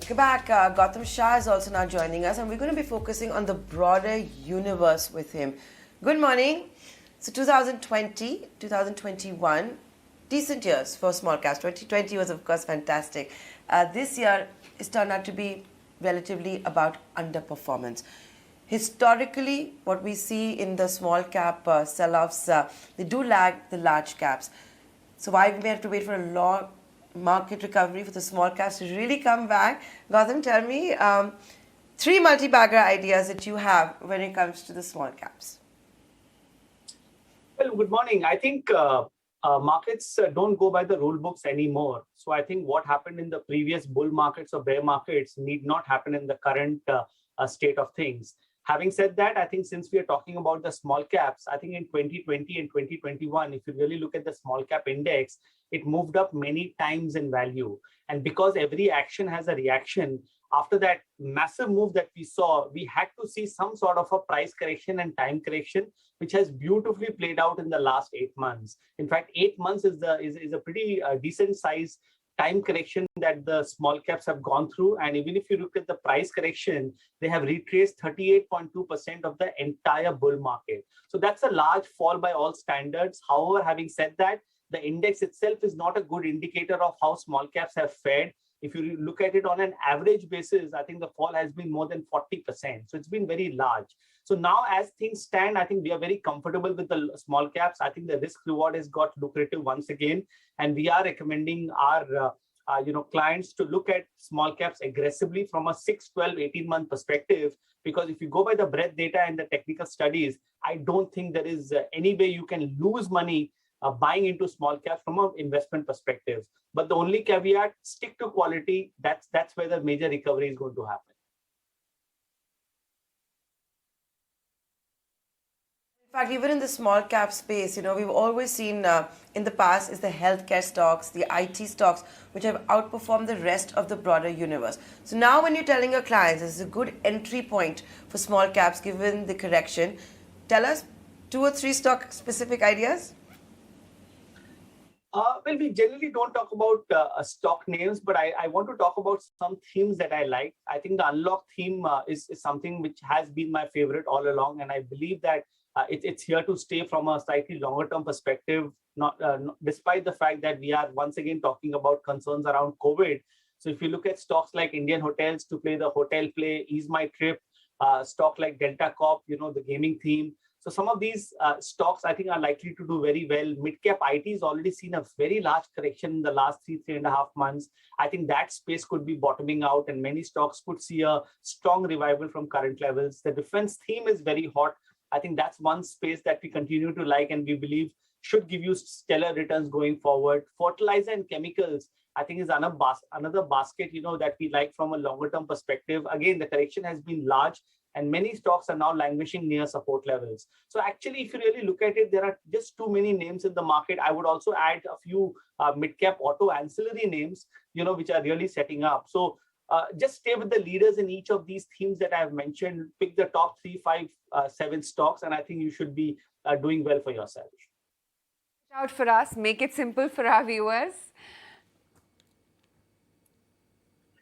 Welcome back. Gautam Shah is also now joining us, and we're going to be focusing on the broader universe with him. Good morning. So 2020, 2021, decent years for small caps. 2020 was, of course, fantastic. This year is turned out to be relatively about underperformance. Historically, what we see in the small cap sell-offs, they do lag the large caps. So why we may have to wait for a long market recovery for the small caps to really come back? Gautam, tell me three multi-bagger ideas that you have when it comes to the small caps. Well, good morning. I think markets don't go by the rule books anymore. So I think what happened in the previous bull markets or bear markets need not happen in the current state of things. Having said that, I think since we are talking about the small caps, I think in 2020 and 2021, if you really look at the small cap index, it moved up many times in value. And because every action has a reaction, after that massive move that we saw, we had to see some sort of a price correction and time correction, which has beautifully played out in the last 8 months. In fact, 8 months is a pretty decent size time correction that the small caps have gone through. And even if you look at the price correction, they have retraced 38.2% of the entire bull market. So that's a large fall by all standards. However, having said that, the index itself is not a good indicator of how small caps have fared. If you look at it on an average basis, I think the fall has been more than 40%. So it's been very large. So now as things stand, I think we are very comfortable with the small caps. I think the risk reward has got lucrative once again. And we are recommending our clients to look at small caps aggressively from a 6, 12, 18-month perspective. Because if you go by the breadth data and the technical studies, I don't think there is any way you can lose money buying into small caps from an investment perspective. But the only caveat, stick to quality. That's where the major recovery is going to happen. In fact, even in the small cap space, we've always seen in the past is the healthcare stocks, the IT stocks, which have outperformed the rest of the broader universe. So now when you're telling your clients this is a good entry point for small caps given the correction, tell us 2 or 3 stock specific ideas. Well, we generally don't talk about stock names, but I want to talk about some themes that I like. I think the unlock theme is something which has been my favorite all along. And I believe that it's here to stay from a slightly longer term perspective, despite the fact that we are once again talking about concerns around COVID. So if you look at stocks like Indian Hotels to play the hotel play, Ease My Trip, stock like Delta Corp, the gaming theme. So some of these stocks, I think, are likely to do very well. Mid-cap IT has already seen a very large correction in the last 3.5 months. I think that space could be bottoming out and many stocks could see a strong revival from current levels. The defense theme is very hot. I think that's one space that we continue to like and we believe should give you stellar returns going forward. Fertilizer and chemicals, I think, is another basket, that we like from a longer term perspective. Again, the correction has been large. And many stocks are now languishing near support levels. So actually, if you really look at it, there are just too many names in the market. I would also add a few mid-cap auto ancillary names, which are really setting up. So just stay with the leaders in each of these themes that I've mentioned. Pick the top 3, 5, 7 stocks, and I think you should be doing well for yourself. Out for us, make it simple for our viewers.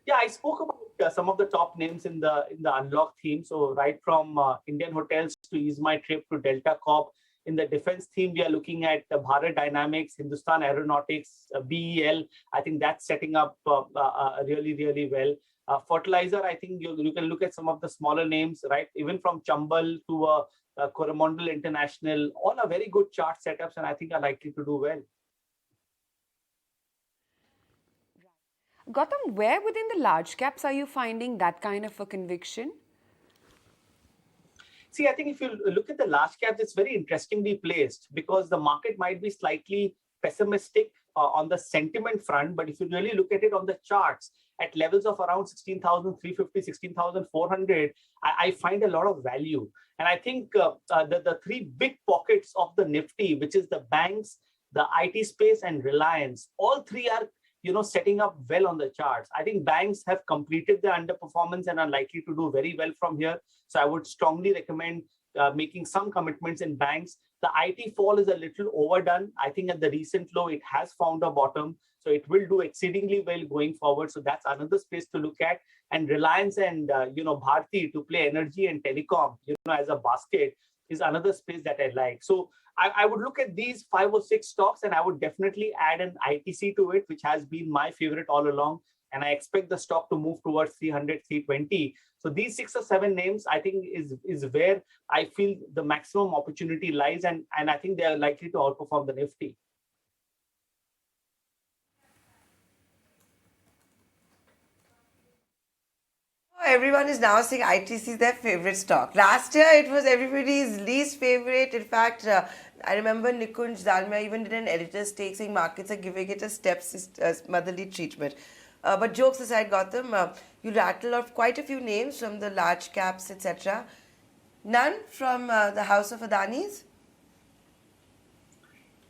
Yeah, I spoke about some of the top names in the unlock theme. So right from Indian Hotels to Ease My Trip to Delta Corp. In the defense theme, we are looking at Bharat Dynamics, Hindustan Aeronautics, BEL. I think that's setting up really, really well. Fertilizer, I think you can look at some of the smaller names, right? Even from Chambal to Coromandel International, all are very good chart setups and I think are likely to do well. Gautam, where within the large caps are you finding that kind of a conviction? See, I think if you look at the large caps, it's very interestingly placed because the market might be slightly pessimistic on the sentiment front. But if you really look at it on the charts at levels of around 16,350, 16,400, I find a lot of value. And I think the 3 big pockets of the Nifty, which is the banks, the IT space and Reliance, all 3 are setting up well on the charts. I think banks have completed their underperformance and are likely to do very well from here. So I would strongly recommend making some commitments in banks. The IT fall is a little overdone. I think at the recent low, it has found a bottom. So it will do exceedingly well going forward. So that's another space to look at. And Reliance and Bharti to play energy and telecom, as a basket is another space that I like. So I would look at these 5 or 6 stocks, and I would definitely add an ITC to it, which has been my favorite all along. And I expect the stock to move towards 300, 320. So these 6 or 7 names, I think, is where I feel the maximum opportunity lies, and I think they are likely to outperform the Nifty. Everyone is now saying ITC is their favorite stock. Last year, it was everybody's least favorite. In fact, I remember Nikunj Dalmia even did an editor's take saying markets are giving it a motherly treatment. But jokes aside, Gautam, you rattle off quite a few names from the large caps, etc. None from the House of Adani's?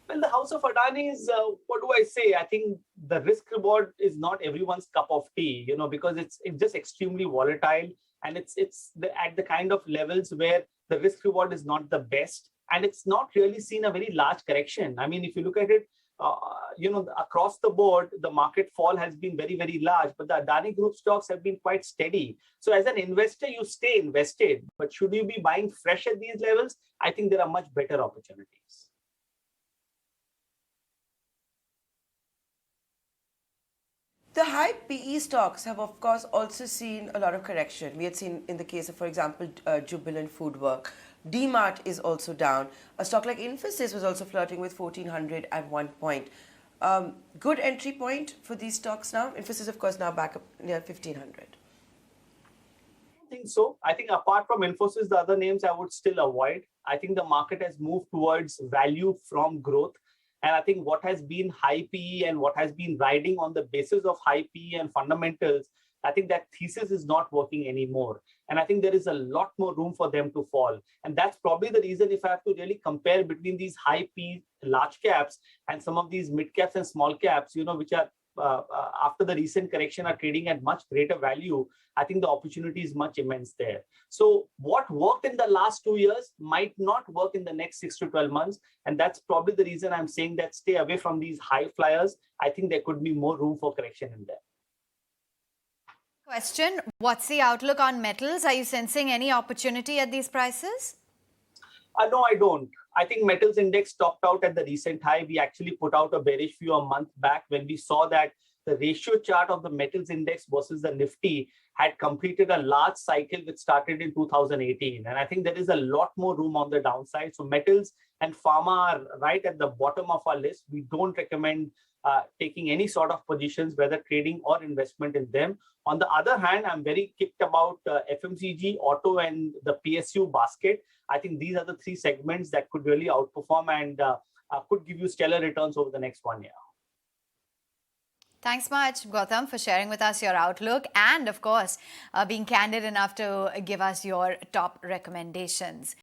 Well, the House of Adani is, what do I say? I think the risk reward is not everyone's cup of tea, because it's just extremely volatile, and it's at the kind of levels where the risk reward is not the best, and it's not really seen a very large correction. I mean, if you look at it, across the board, the market fall has been very, very large, but the Adani Group stocks have been quite steady. So as an investor, you stay invested, but should you be buying fresh at these levels? I think there are much better opportunities. The high PE stocks have, of course, also seen a lot of correction. We had seen in the case of, for example, Jubilant Foodwork. DMart is also down. A stock like Infosys was also flirting with 1400 at one point. Good entry point for these stocks now. Infosys, of course, now back up near 1500. I don't think so. I think apart from Infosys, the other names I would still avoid. I think the market has moved towards value from growth. And I think what has been high PE and what has been riding on the basis of high PE and fundamentals, I think that thesis is not working anymore. And I think there is a lot more room for them to fall. And that's probably the reason, if I have to really compare between these high PE large caps and some of these mid caps and small caps, which are after the recent correction are trading at much greater value, I think the opportunity is much immense there. So what worked in the last 2 years might not work in the next 6 to 12 months. And that's probably the reason I'm saying that stay away from these high flyers. I think there could be more room for correction in there. Question, what's the outlook on metals? Are you sensing any opportunity at these prices? No, I don't. I think metals index topped out at the recent high. We actually put out a bearish view a month back when we saw that the ratio chart of the metals index versus the Nifty had completed a large cycle which started in 2018. And I think there is a lot more room on the downside. So metals and pharma are right at the bottom of our list. We don't recommend taking any sort of positions, whether trading or investment in them. On the other hand, I'm very kicked about FMCG, auto, and the PSU basket. I think these are the 3 segments that could really outperform and could give you stellar returns over the next 1 year. Thanks much, Gautam, for sharing with us your outlook and, of course, being candid enough to give us your top recommendations.